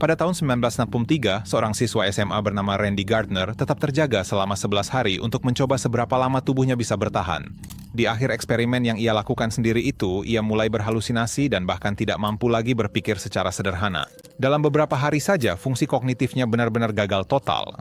Pada tahun 1963, seorang siswa SMA bernama Randy Gardner tetap terjaga selama 11 hari untuk mencoba seberapa lama tubuhnya bisa bertahan. Di akhir eksperimen yang ia lakukan sendiri itu, ia mulai berhalusinasi dan bahkan tidak mampu lagi berpikir secara sederhana. Dalam beberapa hari saja, fungsi kognitifnya benar-benar gagal total.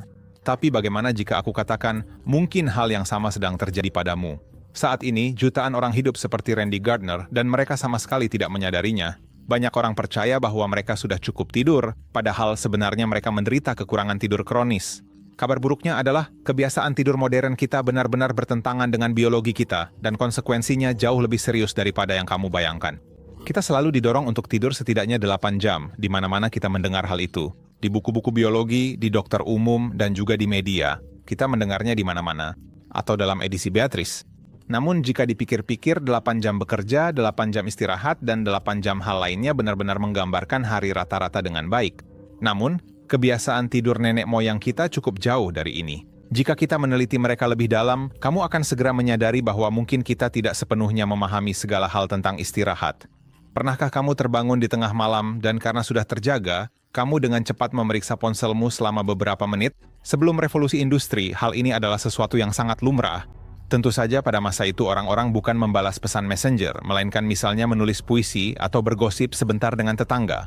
Tapi bagaimana jika aku katakan, mungkin hal yang sama sedang terjadi padamu? Saat ini, jutaan orang hidup seperti Randy Gardner dan mereka sama sekali tidak menyadarinya. Banyak orang percaya bahwa mereka sudah cukup tidur, padahal sebenarnya mereka menderita kekurangan tidur kronis. Kabar buruknya adalah, kebiasaan tidur modern kita benar-benar bertentangan dengan biologi kita, dan konsekuensinya jauh lebih serius daripada yang kamu bayangkan. Kita selalu didorong untuk tidur setidaknya 8 jam, di mana-mana kita mendengar hal itu. Di buku-buku biologi, di dokter umum, dan juga di media. Kita mendengarnya di mana-mana. Atau dalam edisi Beatrice. Namun jika dipikir-pikir 8 jam bekerja, 8 jam istirahat, dan 8 jam hal lainnya benar-benar menggambarkan hari rata-rata dengan baik. Namun, kebiasaan tidur nenek moyang kita cukup jauh dari ini. Jika kita meneliti mereka lebih dalam, kamu akan segera menyadari bahwa mungkin kita tidak sepenuhnya memahami segala hal tentang istirahat. Pernahkah kamu terbangun di tengah malam dan karena sudah terjaga, kamu dengan cepat memeriksa ponselmu selama beberapa menit? Sebelum revolusi industri, hal ini adalah sesuatu yang sangat lumrah. Tentu saja pada masa itu orang-orang bukan membalas pesan messenger, melainkan misalnya menulis puisi atau bergosip sebentar dengan tetangga.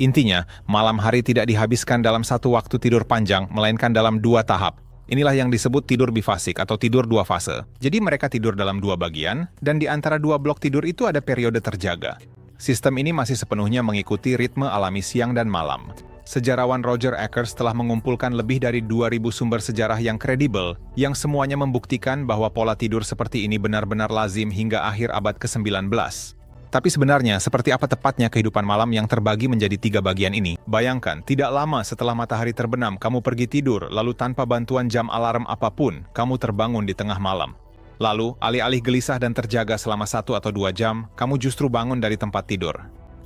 Intinya, malam hari tidak dihabiskan dalam satu waktu tidur panjang, melainkan dalam 2 tahap. Inilah yang disebut tidur bifasik atau tidur 2 fase. Jadi mereka tidur dalam 2 bagian, dan di antara 2 blok tidur itu ada periode terjaga. Sistem ini masih sepenuhnya mengikuti ritme alami siang dan malam. Sejarawan Roger Akers telah mengumpulkan lebih dari 2.000 sumber sejarah yang kredibel, yang semuanya membuktikan bahwa pola tidur seperti ini benar-benar lazim hingga akhir abad ke-19. Tapi sebenarnya, seperti apa tepatnya kehidupan malam yang terbagi menjadi 3 bagian ini? Bayangkan, tidak lama setelah matahari terbenam, kamu pergi tidur, lalu tanpa bantuan jam alarm apapun, kamu terbangun di tengah malam. Lalu, alih-alih gelisah dan terjaga selama 1 atau 2 jam, kamu justru bangun dari tempat tidur.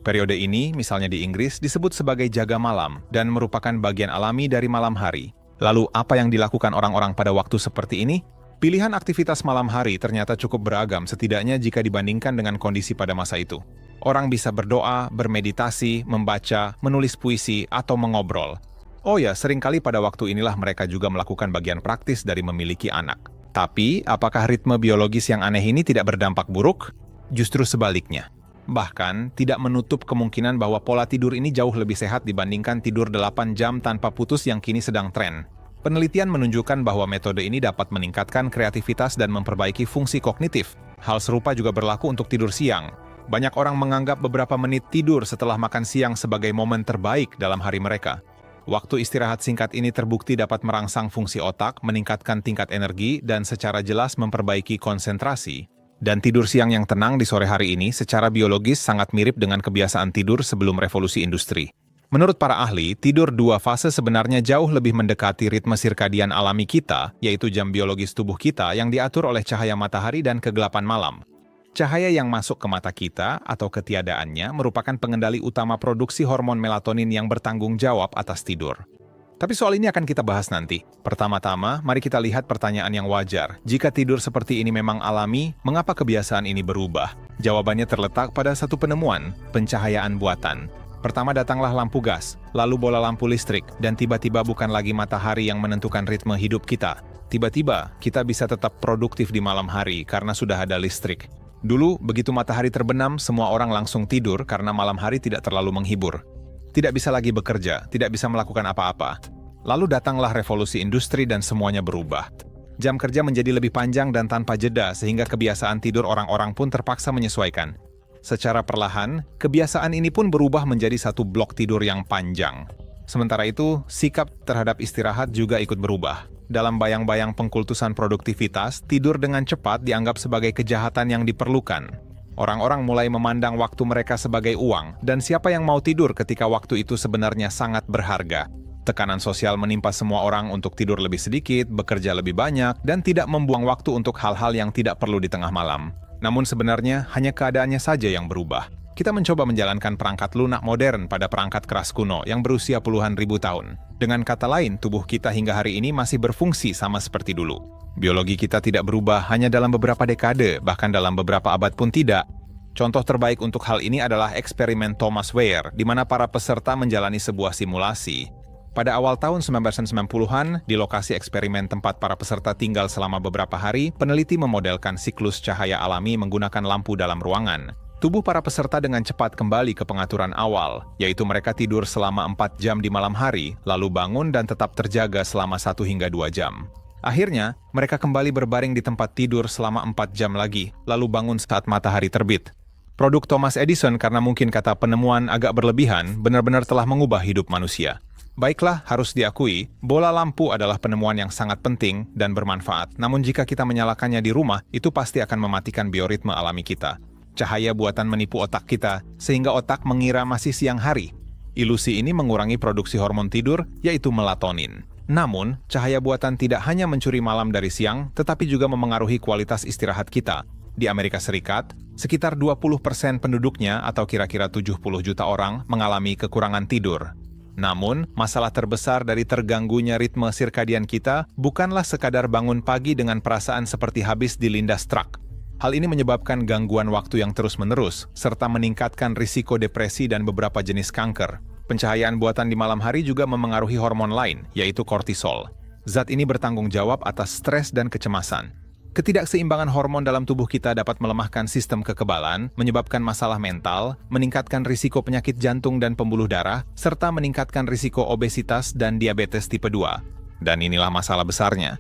Periode ini, misalnya di Inggris, disebut sebagai jaga malam dan merupakan bagian alami dari malam hari. Lalu, apa yang dilakukan orang-orang pada waktu seperti ini? Pilihan aktivitas malam hari ternyata cukup beragam setidaknya jika dibandingkan dengan kondisi pada masa itu. Orang bisa berdoa, bermeditasi, membaca, menulis puisi, atau mengobrol. Oh ya, seringkali pada waktu inilah mereka juga melakukan bagian praktis dari memiliki anak. Tapi, apakah ritme biologis yang aneh ini tidak berdampak buruk? Justru sebaliknya. Bahkan, tidak menutup kemungkinan bahwa pola tidur ini jauh lebih sehat dibandingkan tidur 8 jam tanpa putus yang kini sedang tren. Penelitian menunjukkan bahwa metode ini dapat meningkatkan kreativitas dan memperbaiki fungsi kognitif. Hal serupa juga berlaku untuk tidur siang. Banyak orang menganggap beberapa menit tidur setelah makan siang sebagai momen terbaik dalam hari mereka. Waktu istirahat singkat ini terbukti dapat merangsang fungsi otak, meningkatkan tingkat energi, dan secara jelas memperbaiki konsentrasi. Dan tidur siang yang tenang di sore hari ini secara biologis sangat mirip dengan kebiasaan tidur sebelum revolusi industri. Menurut para ahli, tidur 2 fase sebenarnya jauh lebih mendekati ritme sirkadian alami kita, yaitu jam biologis tubuh kita yang diatur oleh cahaya matahari dan kegelapan malam. Cahaya yang masuk ke mata kita atau ketiadaannya merupakan pengendali utama produksi hormon melatonin yang bertanggung jawab atas tidur. Tapi soal ini akan kita bahas nanti. Pertama-tama, mari kita lihat pertanyaan yang wajar. Jika tidur seperti ini memang alami, mengapa kebiasaan ini berubah? Jawabannya terletak pada satu penemuan, pencahayaan buatan. Pertama datanglah lampu gas, lalu bola lampu listrik, dan tiba-tiba bukan lagi matahari yang menentukan ritme hidup kita. Tiba-tiba, kita bisa tetap produktif di malam hari karena sudah ada listrik. Dulu, begitu matahari terbenam, semua orang langsung tidur karena malam hari tidak terlalu menghibur. Tidak bisa lagi bekerja, tidak bisa melakukan apa-apa. Lalu datanglah revolusi industri dan semuanya berubah. Jam kerja menjadi lebih panjang dan tanpa jeda sehingga kebiasaan tidur orang-orang pun terpaksa menyesuaikan. Secara perlahan, kebiasaan ini pun berubah menjadi satu blok tidur yang panjang. Sementara itu, sikap terhadap istirahat juga ikut berubah. Dalam bayang-bayang pengkultusan produktivitas, tidur dengan cepat dianggap sebagai kejahatan yang diperlukan. Orang-orang mulai memandang waktu mereka sebagai uang, dan siapa yang mau tidur ketika waktu itu sebenarnya sangat berharga. Tekanan sosial menimpa semua orang untuk tidur lebih sedikit, bekerja lebih banyak, dan tidak membuang waktu untuk hal-hal yang tidak perlu di tengah malam. Namun sebenarnya, hanya keadaannya saja yang berubah. Kita mencoba menjalankan perangkat lunak modern pada perangkat keras kuno yang berusia puluhan ribu tahun. Dengan kata lain, tubuh kita hingga hari ini masih berfungsi sama seperti dulu. Biologi kita tidak berubah hanya dalam beberapa dekade, bahkan dalam beberapa abad pun tidak. Contoh terbaik untuk hal ini adalah eksperimen Thomas Weir, di mana para peserta menjalani sebuah simulasi. Pada awal tahun 1990-an, di lokasi eksperimen tempat para peserta tinggal selama beberapa hari, peneliti memodelkan siklus cahaya alami menggunakan lampu dalam ruangan. Tubuh para peserta dengan cepat kembali ke pengaturan awal, yaitu mereka tidur selama 4 jam di malam hari, lalu bangun dan tetap terjaga selama 1 hingga 2 jam. Akhirnya, mereka kembali berbaring di tempat tidur selama 4 jam lagi, lalu bangun saat matahari terbit. Produk Thomas Edison karena mungkin kata penemuan agak berlebihan, benar-benar telah mengubah hidup manusia. Baiklah, harus diakui, bola lampu adalah penemuan yang sangat penting dan bermanfaat. Namun jika kita menyalakannya di rumah, itu pasti akan mematikan bioritme alami kita. Cahaya buatan menipu otak kita, sehingga otak mengira masih siang hari. Ilusi ini mengurangi produksi hormon tidur, yaitu melatonin. Namun, cahaya buatan tidak hanya mencuri malam dari siang, tetapi juga memengaruhi kualitas istirahat kita. Di Amerika Serikat, sekitar 20% penduduknya atau kira-kira 70 juta orang mengalami kekurangan tidur. Namun, masalah terbesar dari terganggunya ritme sirkadian kita bukanlah sekadar bangun pagi dengan perasaan seperti habis dilindas truk. Hal ini menyebabkan gangguan waktu yang terus-menerus, serta meningkatkan risiko depresi dan beberapa jenis kanker. Pencahayaan buatan di malam hari juga memengaruhi hormon lain, yaitu kortisol. Zat ini bertanggung jawab atas stres dan kecemasan. Ketidakseimbangan hormon dalam tubuh kita dapat melemahkan sistem kekebalan, menyebabkan masalah mental, meningkatkan risiko penyakit jantung dan pembuluh darah, serta meningkatkan risiko obesitas dan diabetes tipe 2. Dan inilah masalah besarnya.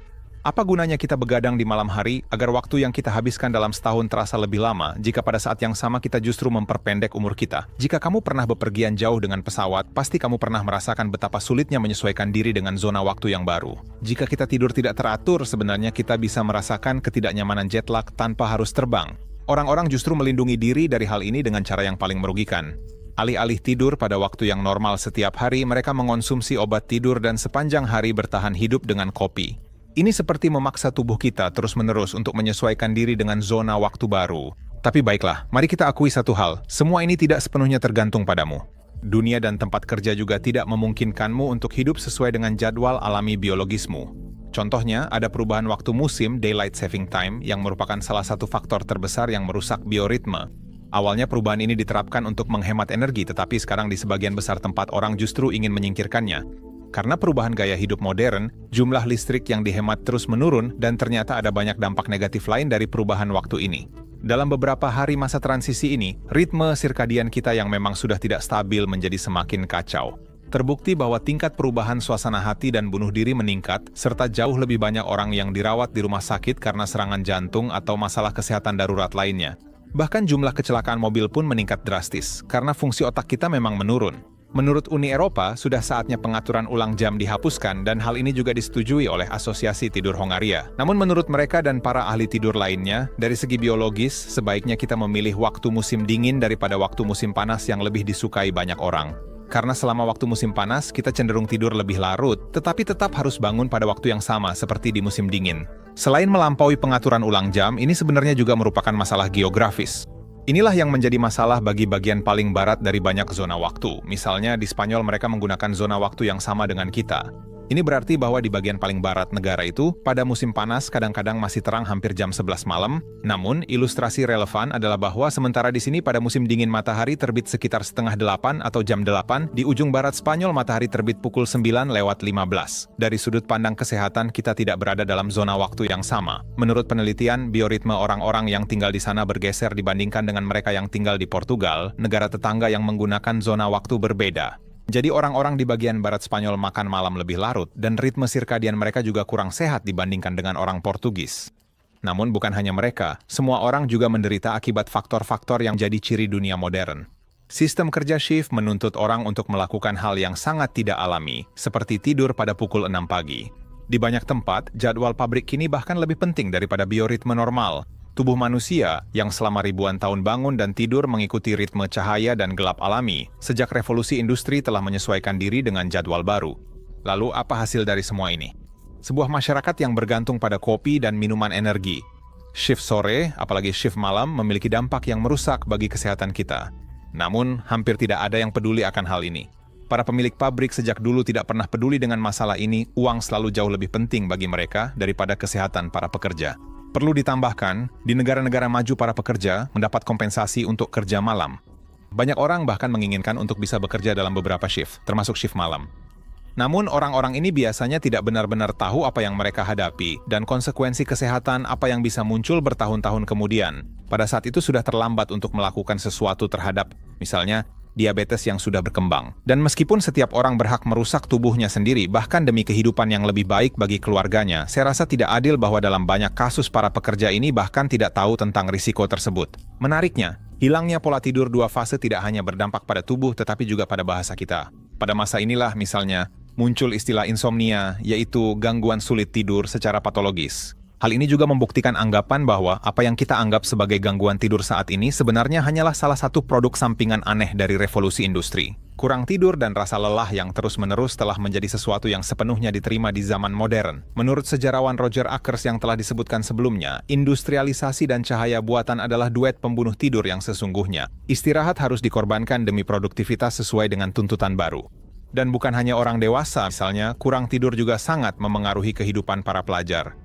Apa gunanya kita begadang di malam hari agar waktu yang kita habiskan dalam setahun terasa lebih lama jika pada saat yang sama kita justru memperpendek umur kita? Jika kamu pernah bepergian jauh dengan pesawat, pasti kamu pernah merasakan betapa sulitnya menyesuaikan diri dengan zona waktu yang baru. Jika kita tidur tidak teratur, sebenarnya kita bisa merasakan ketidaknyamanan jet lag tanpa harus terbang. Orang-orang justru melindungi diri dari hal ini dengan cara yang paling merugikan. Alih-alih tidur pada waktu yang normal setiap hari, mereka mengonsumsi obat tidur dan sepanjang hari bertahan hidup dengan kopi. Ini seperti memaksa tubuh kita terus-menerus untuk menyesuaikan diri dengan zona waktu baru. Tapi baiklah, mari kita akui satu hal, semua ini tidak sepenuhnya tergantung padamu. Dunia dan tempat kerja juga tidak memungkinkanmu untuk hidup sesuai dengan jadwal alami biologismu. Contohnya, ada perubahan waktu musim, daylight saving time, yang merupakan salah satu faktor terbesar yang merusak bioritme. Awalnya perubahan ini diterapkan untuk menghemat energi, tetapi sekarang di sebagian besar tempat orang justru ingin menyingkirkannya. Karena perubahan gaya hidup modern, jumlah listrik yang dihemat terus menurun dan ternyata ada banyak dampak negatif lain dari perubahan waktu ini. Dalam beberapa hari masa transisi ini, ritme sirkadian kita yang memang sudah tidak stabil menjadi semakin kacau. Terbukti bahwa tingkat perubahan suasana hati dan bunuh diri meningkat, serta jauh lebih banyak orang yang dirawat di rumah sakit karena serangan jantung atau masalah kesehatan darurat lainnya. Bahkan jumlah kecelakaan mobil pun meningkat drastis, karena fungsi otak kita memang menurun. Menurut Uni Eropa, sudah saatnya pengaturan ulang jam dihapuskan dan hal ini juga disetujui oleh Asosiasi Tidur Hongaria. Namun menurut mereka dan para ahli tidur lainnya, dari segi biologis, sebaiknya kita memilih waktu musim dingin daripada waktu musim panas yang lebih disukai banyak orang. Karena selama waktu musim panas, kita cenderung tidur lebih larut, tetapi tetap harus bangun pada waktu yang sama seperti di musim dingin. Selain melampaui pengaturan ulang jam, ini sebenarnya juga merupakan masalah geografis. Inilah yang menjadi masalah bagi bagian paling barat dari banyak zona waktu. Misalnya di Spanyol mereka menggunakan zona waktu yang sama dengan kita. Ini berarti bahwa di bagian paling barat negara itu, pada musim panas kadang-kadang masih terang hampir jam 11 malam. Namun, ilustrasi relevan adalah bahwa sementara di sini pada musim dingin matahari terbit sekitar setengah 8 atau jam 8, di ujung barat Spanyol matahari terbit pukul 9:15. Dari sudut pandang kesehatan, kita tidak berada dalam zona waktu yang sama. Menurut penelitian, bioritme orang-orang yang tinggal di sana bergeser dibandingkan dengan mereka yang tinggal di Portugal, negara tetangga yang menggunakan zona waktu berbeda. Jadi orang-orang di bagian barat Spanyol makan malam lebih larut dan ritme sirkadian mereka juga kurang sehat dibandingkan dengan orang Portugis. Namun bukan hanya mereka, semua orang juga menderita akibat faktor-faktor yang jadi ciri dunia modern. Sistem kerja shift menuntut orang untuk melakukan hal yang sangat tidak alami, seperti tidur pada pukul 6 pagi. Di banyak tempat, jadwal pabrik kini bahkan lebih penting daripada bioritme normal. Tubuh manusia yang selama ribuan tahun bangun dan tidur mengikuti ritme cahaya dan gelap alami, sejak revolusi industri telah menyesuaikan diri dengan jadwal baru. Lalu apa hasil dari semua ini? Sebuah masyarakat yang bergantung pada kopi dan minuman energi. Shift sore, apalagi shift malam, memiliki dampak yang merusak bagi kesehatan kita. Namun, hampir tidak ada yang peduli akan hal ini. Para pemilik pabrik sejak dulu tidak pernah peduli dengan masalah ini, uang selalu jauh lebih penting bagi mereka daripada kesehatan para pekerja. Perlu ditambahkan, di negara-negara maju para pekerja mendapat kompensasi untuk kerja malam. Banyak orang bahkan menginginkan untuk bisa bekerja dalam beberapa shift, termasuk shift malam. Namun orang-orang ini biasanya tidak benar-benar tahu apa yang mereka hadapi dan konsekuensi kesehatan apa yang bisa muncul bertahun-tahun kemudian. Pada saat itu sudah terlambat untuk melakukan sesuatu terhadap, misalnya, diabetes yang sudah berkembang. Dan meskipun setiap orang berhak merusak tubuhnya sendiri, bahkan demi kehidupan yang lebih baik bagi keluarganya, saya rasa tidak adil bahwa dalam banyak kasus para pekerja ini bahkan tidak tahu tentang risiko tersebut. Menariknya, hilangnya pola tidur 2 fase tidak hanya berdampak pada tubuh tetapi juga pada bahasa kita. Pada masa inilah misalnya, muncul istilah insomnia, yaitu gangguan sulit tidur secara patologis. Hal ini juga membuktikan anggapan bahwa apa yang kita anggap sebagai gangguan tidur saat ini sebenarnya hanyalah salah satu produk sampingan aneh dari revolusi industri. Kurang tidur dan rasa lelah yang terus-menerus telah menjadi sesuatu yang sepenuhnya diterima di zaman modern. Menurut sejarawan Roger Akers yang telah disebutkan sebelumnya, industrialisasi dan cahaya buatan adalah duet pembunuh tidur yang sesungguhnya. Istirahat harus dikorbankan demi produktivitas sesuai dengan tuntutan baru. Dan bukan hanya orang dewasa, misalnya, kurang tidur juga sangat memengaruhi kehidupan para pelajar.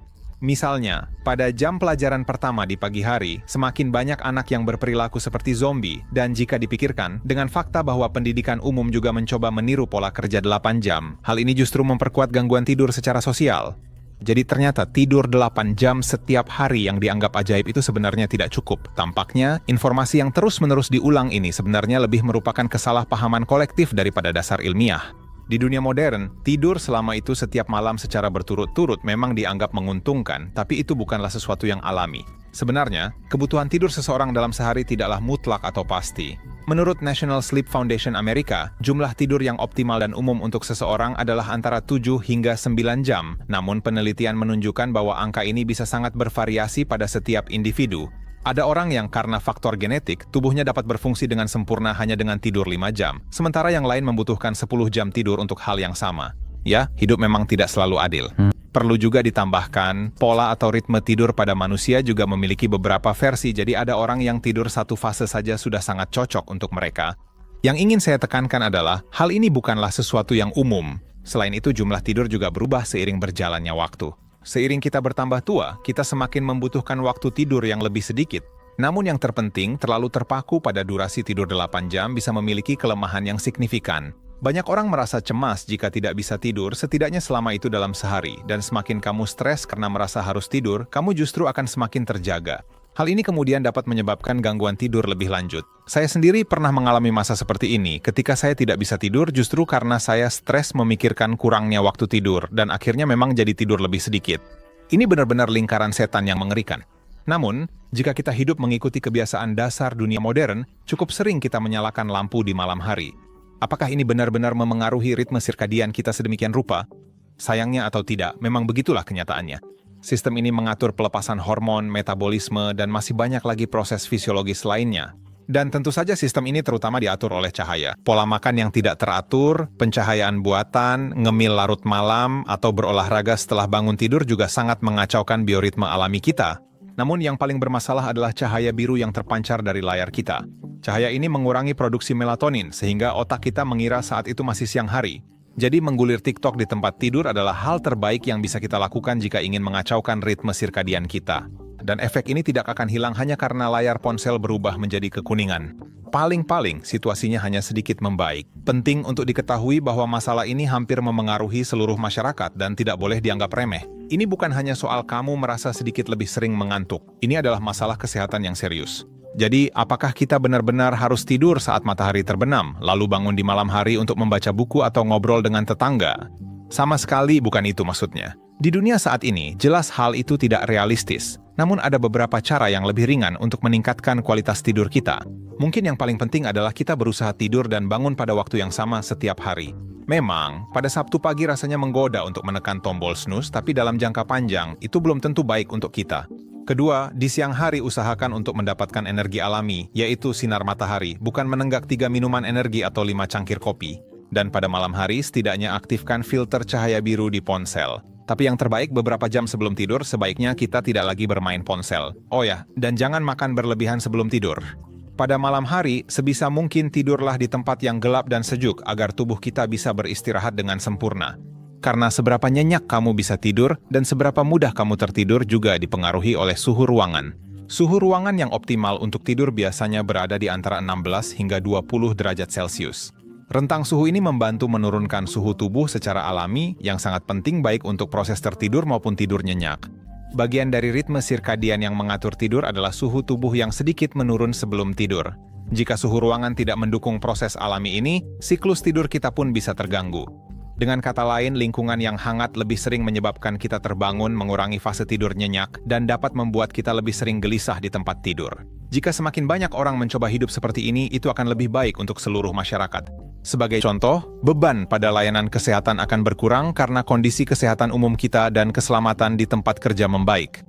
Misalnya, pada jam pelajaran pertama di pagi hari, semakin banyak anak yang berperilaku seperti zombie, dan jika dipikirkan, dengan fakta bahwa pendidikan umum juga mencoba meniru pola kerja 8 jam, hal ini justru memperkuat gangguan tidur secara sosial. Jadi ternyata tidur 8 jam setiap hari yang dianggap ajaib itu sebenarnya tidak cukup. Tampaknya, informasi yang terus-menerus diulang ini sebenarnya lebih merupakan kesalahpahaman kolektif daripada dasar ilmiah. Di dunia modern, tidur selama itu setiap malam secara berturut-turut memang dianggap menguntungkan, tapi itu bukanlah sesuatu yang alami. Sebenarnya, kebutuhan tidur seseorang dalam sehari tidaklah mutlak atau pasti. Menurut National Sleep Foundation Amerika, jumlah tidur yang optimal dan umum untuk seseorang adalah antara 7 hingga 9 jam. Namun penelitian menunjukkan bahwa angka ini bisa sangat bervariasi pada setiap individu. Ada orang yang karena faktor genetik, tubuhnya dapat berfungsi dengan sempurna hanya dengan tidur 5 jam, sementara yang lain membutuhkan 10 jam tidur untuk hal yang sama. Ya, hidup memang tidak selalu adil. Perlu juga ditambahkan, pola atau ritme tidur pada manusia juga memiliki beberapa versi, jadi ada orang yang tidur 1 fase saja sudah sangat cocok untuk mereka. Yang ingin saya tekankan adalah, hal ini bukanlah sesuatu yang umum. Selain itu, jumlah tidur juga berubah seiring berjalannya waktu. Seiring kita bertambah tua, kita semakin membutuhkan waktu tidur yang lebih sedikit. Namun yang terpenting, terlalu terpaku pada durasi tidur 8 jam bisa memiliki kelemahan yang signifikan. Banyak orang merasa cemas jika tidak bisa tidur, setidaknya selama itu dalam sehari. Dan semakin kamu stres karena merasa harus tidur, kamu justru akan semakin terjaga. Hal ini kemudian dapat menyebabkan gangguan tidur lebih lanjut. Saya sendiri pernah mengalami masa seperti ini ketika saya tidak bisa tidur justru karena saya stres memikirkan kurangnya waktu tidur dan akhirnya memang jadi tidur lebih sedikit. Ini benar-benar lingkaran setan yang mengerikan. Namun, jika kita hidup mengikuti kebiasaan dasar dunia modern, cukup sering kita menyalakan lampu di malam hari. Apakah ini benar-benar memengaruhi ritme sirkadian kita sedemikian rupa? Sayangnya atau tidak, memang begitulah kenyataannya. Sistem ini mengatur pelepasan hormon, metabolisme, dan masih banyak lagi proses fisiologis lainnya. Dan tentu saja sistem ini terutama diatur oleh cahaya. Pola makan yang tidak teratur, pencahayaan buatan, ngemil larut malam, atau berolahraga setelah bangun tidur juga sangat mengacaukan bioritme alami kita. Namun yang paling bermasalah adalah cahaya biru yang terpancar dari layar kita. Cahaya ini mengurangi produksi melatonin, sehingga otak kita mengira saat itu masih siang hari. Jadi menggulir TikTok di tempat tidur adalah hal terbaik yang bisa kita lakukan jika ingin mengacaukan ritme sirkadian kita. Dan efek ini tidak akan hilang hanya karena layar ponsel berubah menjadi kekuningan. Paling-paling situasinya hanya sedikit membaik. Penting untuk diketahui bahwa masalah ini hampir memengaruhi seluruh masyarakat dan tidak boleh dianggap remeh. Ini bukan hanya soal kamu merasa sedikit lebih sering mengantuk. Ini adalah masalah kesehatan yang serius. Jadi, apakah kita benar-benar harus tidur saat matahari terbenam, lalu bangun di malam hari untuk membaca buku atau ngobrol dengan tetangga? Sama sekali bukan itu maksudnya. Di dunia saat ini, jelas hal itu tidak realistis. Namun ada beberapa cara yang lebih ringan untuk meningkatkan kualitas tidur kita. Mungkin yang paling penting adalah kita berusaha tidur dan bangun pada waktu yang sama setiap hari. Memang, pada Sabtu pagi rasanya menggoda untuk menekan tombol snooze, tapi dalam jangka panjang, itu belum tentu baik untuk kita. Kedua, di siang hari usahakan untuk mendapatkan energi alami, yaitu sinar matahari, bukan menenggak 3 minuman energi atau 5 cangkir kopi. Dan pada malam hari, setidaknya aktifkan filter cahaya biru di ponsel. Tapi yang terbaik beberapa jam sebelum tidur, sebaiknya kita tidak lagi bermain ponsel. Oh ya, dan jangan makan berlebihan sebelum tidur. Pada malam hari, sebisa mungkin tidurlah di tempat yang gelap dan sejuk agar tubuh kita bisa beristirahat dengan sempurna. Karena seberapa nyenyak kamu bisa tidur dan seberapa mudah kamu tertidur juga dipengaruhi oleh suhu ruangan. Suhu ruangan yang optimal untuk tidur biasanya berada di antara 16 hingga 20 derajat Celcius. Rentang suhu ini membantu menurunkan suhu tubuh secara alami yang sangat penting baik untuk proses tertidur maupun tidur nyenyak. Bagian dari ritme sirkadian yang mengatur tidur adalah suhu tubuh yang sedikit menurun sebelum tidur. Jika suhu ruangan tidak mendukung proses alami ini, siklus tidur kita pun bisa terganggu. Dengan kata lain, lingkungan yang hangat lebih sering menyebabkan kita terbangun, mengurangi fase tidur nyenyak, dan dapat membuat kita lebih sering gelisah di tempat tidur. Jika semakin banyak orang mencoba hidup seperti ini, itu akan lebih baik untuk seluruh masyarakat. Sebagai contoh, beban pada layanan kesehatan akan berkurang karena kondisi kesehatan umum kita dan keselamatan di tempat kerja membaik.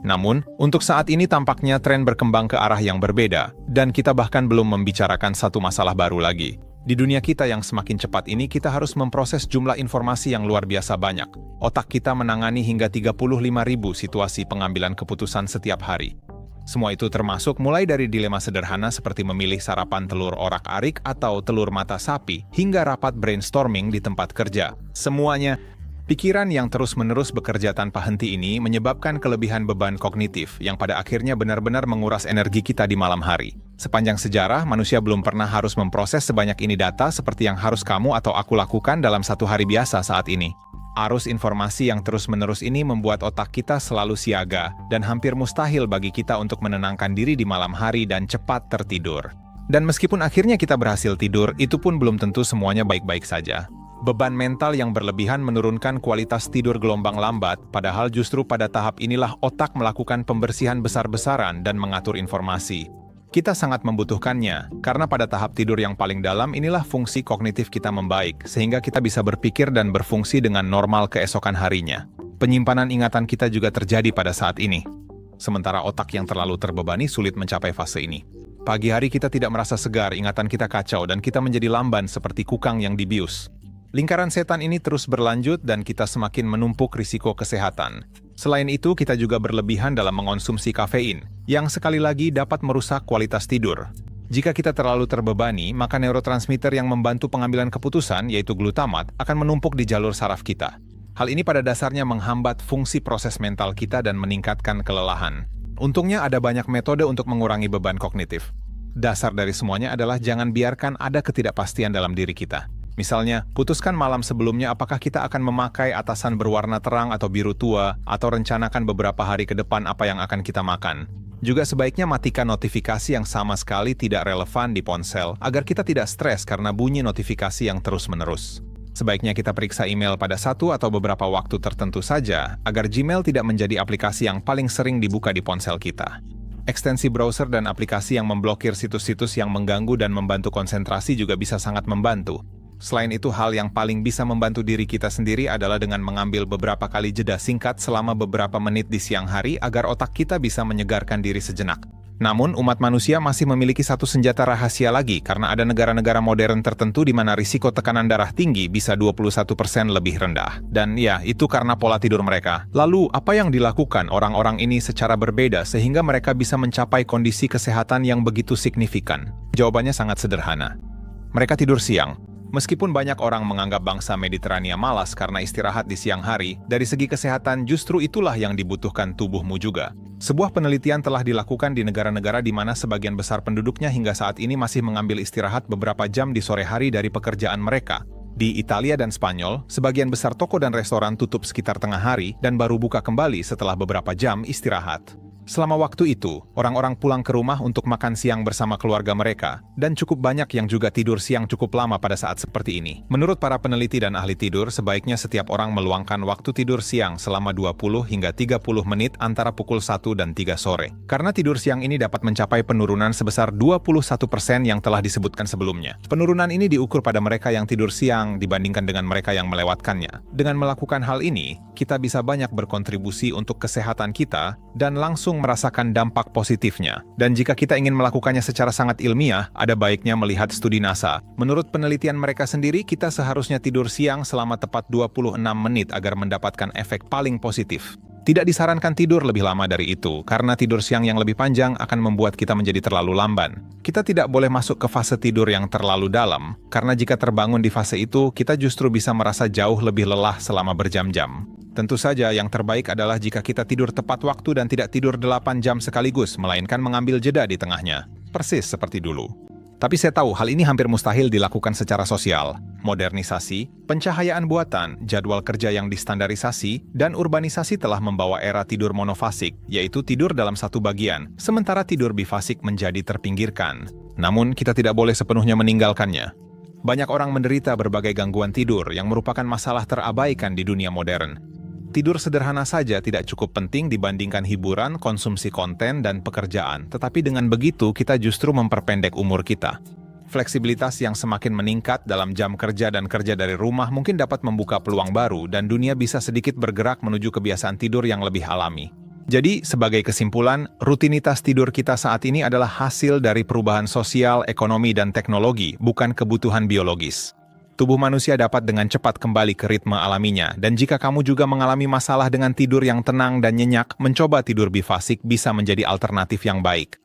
Namun, untuk saat ini tampaknya tren berkembang ke arah yang berbeda, dan kita bahkan belum membicarakan satu masalah baru lagi. Di dunia kita yang semakin cepat ini, kita harus memproses jumlah informasi yang luar biasa banyak. Otak kita menangani hingga 35.000 situasi pengambilan keputusan setiap hari. Semua itu termasuk mulai dari dilema sederhana seperti memilih sarapan telur orak-arik atau telur mata sapi, hingga rapat brainstorming di tempat kerja. Semuanya, pikiran yang terus-menerus bekerja tanpa henti ini menyebabkan kelebihan beban kognitif yang pada akhirnya benar-benar menguras energi kita di malam hari. Sepanjang sejarah, manusia belum pernah harus memproses sebanyak ini data seperti yang harus kamu atau aku lakukan dalam satu hari biasa saat ini. Arus informasi yang terus-menerus ini membuat otak kita selalu siaga, dan hampir mustahil bagi kita untuk menenangkan diri di malam hari dan cepat tertidur. Dan meskipun akhirnya kita berhasil tidur, itu pun belum tentu semuanya baik-baik saja. Beban mental yang berlebihan menurunkan kualitas tidur gelombang lambat, padahal justru pada tahap inilah otak melakukan pembersihan besar-besaran dan mengatur informasi. Kita sangat membutuhkannya, karena pada tahap tidur yang paling dalam inilah fungsi kognitif kita membaik, sehingga kita bisa berpikir dan berfungsi dengan normal keesokan harinya. Penyimpanan ingatan kita juga terjadi pada saat ini. Sementara otak yang terlalu terbebani sulit mencapai fase ini. Pagi hari kita tidak merasa segar, ingatan kita kacau, dan kita menjadi lamban seperti kukang yang dibius. Lingkaran setan ini terus berlanjut dan kita semakin menumpuk risiko kesehatan. Selain itu, kita juga berlebihan dalam mengonsumsi kafein, yang sekali lagi dapat merusak kualitas tidur. Jika kita terlalu terbebani, maka neurotransmitter yang membantu pengambilan keputusan, yaitu glutamat, akan menumpuk di jalur saraf kita. Hal ini pada dasarnya menghambat fungsi proses mental kita dan meningkatkan kelelahan. Untungnya ada banyak metode untuk mengurangi beban kognitif. Dasar dari semuanya adalah jangan biarkan ada ketidakpastian dalam diri kita. Misalnya, putuskan malam sebelumnya apakah kita akan memakai atasan berwarna terang atau biru tua, atau rencanakan beberapa hari ke depan apa yang akan kita makan. Juga sebaiknya matikan notifikasi yang sama sekali tidak relevan di ponsel, agar kita tidak stres karena bunyi notifikasi yang terus-menerus. Sebaiknya kita periksa email pada satu atau beberapa waktu tertentu saja, agar Gmail tidak menjadi aplikasi yang paling sering dibuka di ponsel kita. Ekstensi browser dan aplikasi yang memblokir situs-situs yang mengganggu dan membantu konsentrasi juga bisa sangat membantu. Selain itu, hal yang paling bisa membantu diri kita sendiri adalah dengan mengambil beberapa kali jeda singkat selama beberapa menit di siang hari agar otak kita bisa menyegarkan diri sejenak. Namun, umat manusia masih memiliki satu senjata rahasia lagi karena ada negara-negara modern tertentu di mana risiko tekanan darah tinggi bisa 21% lebih rendah. Dan ya, itu karena pola tidur mereka. Lalu, apa yang dilakukan orang-orang ini secara berbeda sehingga mereka bisa mencapai kondisi kesehatan yang begitu signifikan? Jawabannya sangat sederhana. Mereka tidur siang. Meskipun banyak orang menganggap bangsa Mediterania malas karena istirahat di siang hari, dari segi kesehatan justru itulah yang dibutuhkan tubuhmu juga. Sebuah penelitian telah dilakukan di negara-negara di mana sebagian besar penduduknya hingga saat ini masih mengambil istirahat beberapa jam di sore hari dari pekerjaan mereka. Di Italia dan Spanyol, sebagian besar toko dan restoran tutup sekitar tengah hari dan baru buka kembali setelah beberapa jam istirahat. Selama waktu itu, orang-orang pulang ke rumah untuk makan siang bersama keluarga mereka, dan cukup banyak yang juga tidur siang cukup lama pada saat seperti ini. Menurut para peneliti dan ahli tidur, sebaiknya setiap orang meluangkan waktu tidur siang selama 20 hingga 30 menit antara pukul 1 dan 3 sore. Karena tidur siang ini dapat mencapai penurunan sebesar 21% yang telah disebutkan sebelumnya. Penurunan ini diukur pada mereka yang tidur siang dibandingkan dengan mereka yang melewatkannya. Dengan melakukan hal ini, kita bisa banyak berkontribusi untuk kesehatan kita dan langsung merasakan dampak positifnya. Dan jika kita ingin melakukannya secara sangat ilmiah, ada baiknya melihat studi NASA. Menurut penelitian mereka sendiri, kita seharusnya tidur siang selama tepat 26 menit agar mendapatkan efek paling positif. Tidak disarankan tidur lebih lama dari itu, karena tidur siang yang lebih panjang akan membuat kita menjadi terlalu lamban. Kita tidak boleh masuk ke fase tidur yang terlalu dalam, karena jika terbangun di fase itu, kita justru bisa merasa jauh lebih lelah selama berjam-jam. Tentu saja yang terbaik adalah jika kita tidur tepat waktu dan tidak tidur 8 jam sekaligus, melainkan mengambil jeda di tengahnya. Persis seperti dulu. Tapi saya tahu hal ini hampir mustahil dilakukan secara sosial. Modernisasi, pencahayaan buatan, jadwal kerja yang distandarisasi, dan urbanisasi telah membawa era tidur monofasik, yaitu tidur dalam satu bagian, sementara tidur bifasik menjadi terpinggirkan. Namun, kita tidak boleh sepenuhnya meninggalkannya. Banyak orang menderita berbagai gangguan tidur yang merupakan masalah terabaikan di dunia modern. Tidur sederhana saja tidak cukup penting dibandingkan hiburan, konsumsi konten, dan pekerjaan. Tetapi dengan begitu, kita justru memperpendek umur kita. Fleksibilitas yang semakin meningkat dalam jam kerja dan kerja dari rumah mungkin dapat membuka peluang baru dan dunia bisa sedikit bergerak menuju kebiasaan tidur yang lebih alami. Jadi, sebagai kesimpulan, rutinitas tidur kita saat ini adalah hasil dari perubahan sosial, ekonomi, dan teknologi, bukan kebutuhan biologis. Tubuh manusia dapat dengan cepat kembali ke ritme alaminya, dan jika kamu juga mengalami masalah dengan tidur yang tenang dan nyenyak, mencoba tidur bifasik bisa menjadi alternatif yang baik.